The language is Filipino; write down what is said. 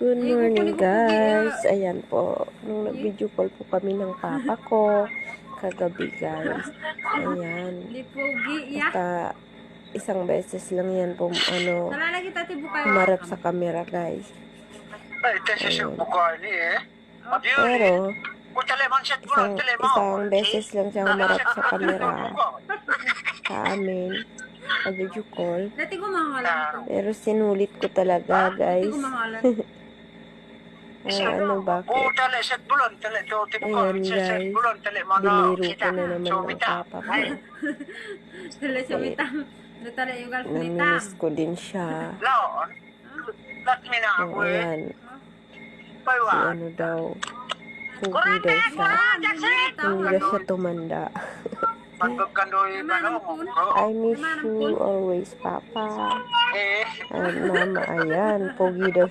Good morning guys. Ayan po. Nung nag-video call po kami ng papa ko kagabi guys. Ayan. Basta isang beses lang yan po marap sa camera guys. Ayan. Pero isang beses lang siya humarap sa camera sa amin. Nag-video call. Pero sinulit ko talaga guys. Ano bakit? Ayan guys, biniro ko na naman ng papa ko. Namiss ko din siya. So, ayan. Si ano daw, pugi daw siya. Hindi daw siya tumanda. I miss you always, Papa. And Mama, ayan, pugi daw